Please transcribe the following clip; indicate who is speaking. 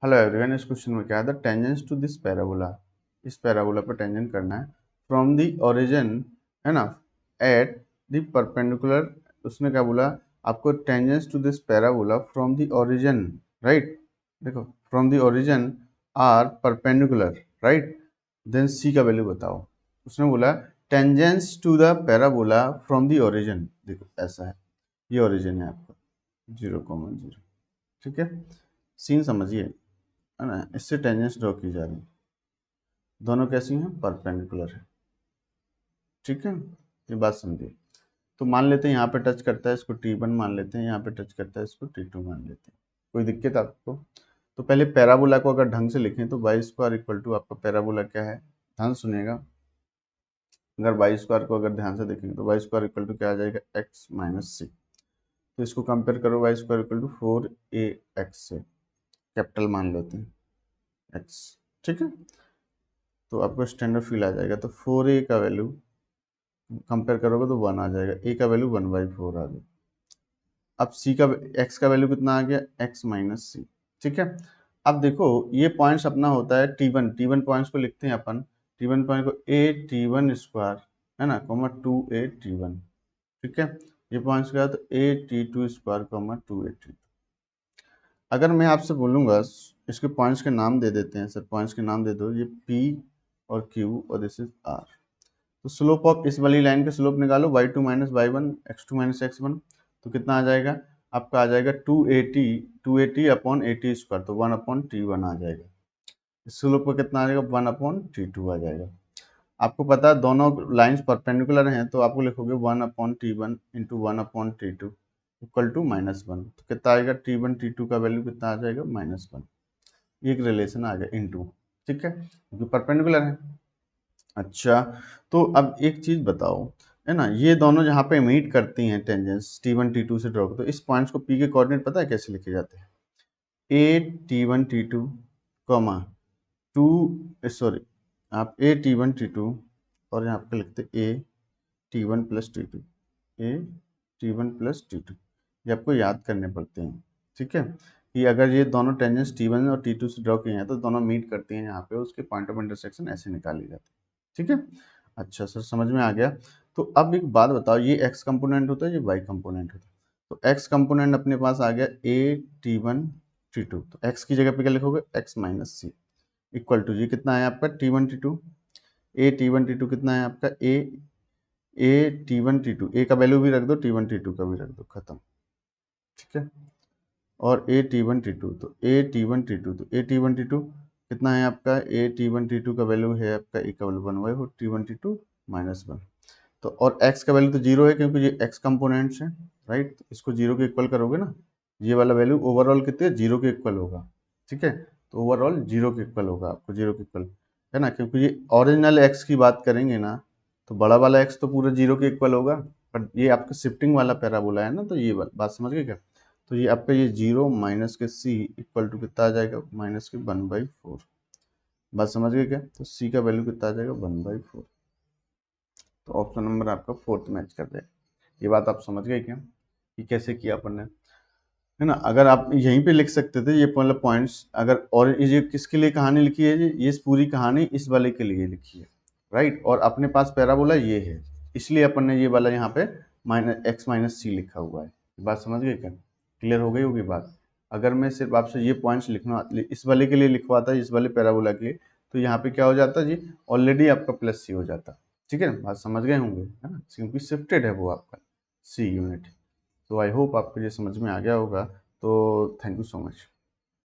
Speaker 1: Hello everyone, इस question में क्या है, the tangents to this parabola, इस पैराबोला पर टेंजेंट करना है फ्रॉम द ओरिजिन, है ना, एट द परपेंडिकुलर। उसने क्या बोला, आपको tangents to this parabola from the origin, right. देखो, from the origin are perpendicular, right, then C का वैल्यू बताओ। उसने बोला tangents to the parabola from the origin. देखो ऐसा है, ये ओरिजिन है आपका 0,0, ठीक है। सीन समझिए, है ना, इससे टेंजेंस ड्रॉ की जा रही है, दोनों कैसी हैं, परपेंडिकुलर है, ठीक है। ये बात समझिए। तो मान लेते हैं यहाँ पे टच करता है, इसको T1 मान लेते हैं, यहाँ पे टच करता है, इसको T2 मान लेते हैं। कोई दिक्कत आपको? तो पहले पैराबोला को अगर ढंग से लिखें तो वाई स्क्वायर इक्वल टू आपका पैराबोला क्या है, ध्यान सुनिएगा। अगर वाई स्क्वायर को अगर ध्यान से देखेंगे तो वाई स्क्वायर इक्वल टू क्या आ जाएगा, एक्स माइनस सी। तो इसको कंपेयर करो, Y square equal to 4ax से, कैपिटल मान लेते हैं एक्स, ठीक है। तो आपको स्टैंडर्ड फील आ जाएगा। तो 4a का वैल्यू कंपेयर करोगे तो 1 आ जाएगा, a का वैल्यू 1/4 आ गया। अब c का, x का वैल्यू कितना आ गया, x माइनस सी, ठीक है। अब देखो ये पॉइंट्स अपना होता है टी वन पॉइंट्स को लिखते हैं अपन, टी1 पॉइंट को a t1 स्क्वायर, है ना, कॉमा 2a t1, ठीक है। ये पॉइंट्स क्या है, तो a t2 square comma 2a t2। अगर मैं आपसे बोलूँगा, इसके पॉइंट्स के नाम दे देते हैं सर, पॉइंट्स के नाम दे दो, ये p और q और दिस इज r। तो स्लोप ऑफ इस वाली लाइन का स्लोप निकालो, y2 minus y1 x2 minus x1, तो कितना आ जाएगा आपका, आ जाएगा 280 अपॉन 80 स्क्वायर, तो 1/t1 आ जाएगा। इस स्लोप का कितना आ जाएगा, 1/t2 आ जाएगा। आपको पता है दोनों लाइंस परपेंडिकुलर हैं, तो आपको लिखोगे 1/t1 into 1/t2 equal to -1। तो कितना आएगा, t1 t2 का वैल्यू कितना आ जाएगा, -1। एक रिलेशन आ गया इनटू, ठीक है, क्योंकि परपेंडिकुलर है। अच्छा, तो अब एक चीज बताओ, है ना, ये दोनों जहाँ पे मीट करती हैं टेंजेंस T1 T2 से ड्रॉ, तो इस पॉइंट्स को P के कोऑर्डिनेट पता है कैसे लिखे जाते हैं, A T1 T2 comma 2, sorry, आप A T1 T2 और यहाँ पे लिखते A T1 plus T2, A T1 plus T2, ये आपको याद करने पड़ते हैं, ठीक है। कि अगर ये दोनों टेंजेंस T1 और T2 से ड्रॉ किए हैं तो दोनों मीट करती हैं यहाँ पे, उसके पॉइंट ऑफ इंटरसेक्शन ऐसे निकाली जाती है, ठीक है। अच्छा सर, समझ में आ गया। तो अब एक बात बताओ, ये x कंपोनेंट होता है, ये y कंपोनेंट होता है। तो x कंपोनेंट अपने पास आ गया a t1 t2, तो x की जगह पे क्या लिखोगे, x minus C equal to, ये कितना है आपका t1 t2, a t1 t2 कितना है आपका, a t1 t2, a का वैल्यू भी रख दो, t1 t2 का भी रख दो, खत्म, ठीक है। और a t1 t2, तो a t1 t2, तो a t1 t2 कितना है आपका, a t1 t2 का वैल्यू है आपका, a का वैल्यू 1/4 t1 t2 -1। तो और x का वैल्यू तो जीरो है क्योंकि ये x कंपोनेंट्स हैं, राइट। इसको जीरो के इक्वल करोगे ना, ये वाला वैल्यू ओवरऑल कितने, जीरो के इक्वल होगा, ठीक है। तो ओवरऑल जीरो के इक्वल होगा, आपको जीरो के इक्वल, है ना, क्योंकि ये ओरिजिनल x की बात करेंगे ना, तो बड़ा वाला x तो पूरा जीरो के इक्वल होगा, पर ये आपका शिफ्टिंग वाला पैराबोला है ना, तो ये बात समझ गए क्या। तो ये आपका ये जीरो माइनस के c इक्वल टू कितना आ जाएगा, माइनस के 1/4। बात समझ गए क्या, तो c का वैल्यू कितना आ जाएगा, 1/4। तो ऑप्शन नंबर आपका फोर्थ मैच कर देगा। ये बात आप समझ गए क्या, कि कैसे किया अपन ने, है ना। अगर आप यहीं पे लिख सकते थे ये मतलब पॉइंट्स, अगर, और ये किसके लिए कहानी लिखी है, ये पूरी कहानी इस वाले के लिए लिखी है, राइट। और अपने पास पैराबोला ये है, इसलिए अपन ने ये वाला यहाँ पे x माइनस सी लिखा हुआ है। बात समझ गए क्या, क्लियर हो गई होगी बात। अगर मैं सिर्फ आपसे ये पॉइंट्स लिखना इस वाले के लिए लिखवाता, इस वाले पैराबोला के लिए, तो यहाँ पे क्या हो जाता जी, ऑलरेडी आपका प्लस सी हो जाता, ठीक है। बात समझ गए होंगे, है ना, क्योंकि शिफ्टेड है वो आपका सी यूनिट। तो आई होप आपको ये समझ में आ गया होगा। तो थैंक यू सो मच।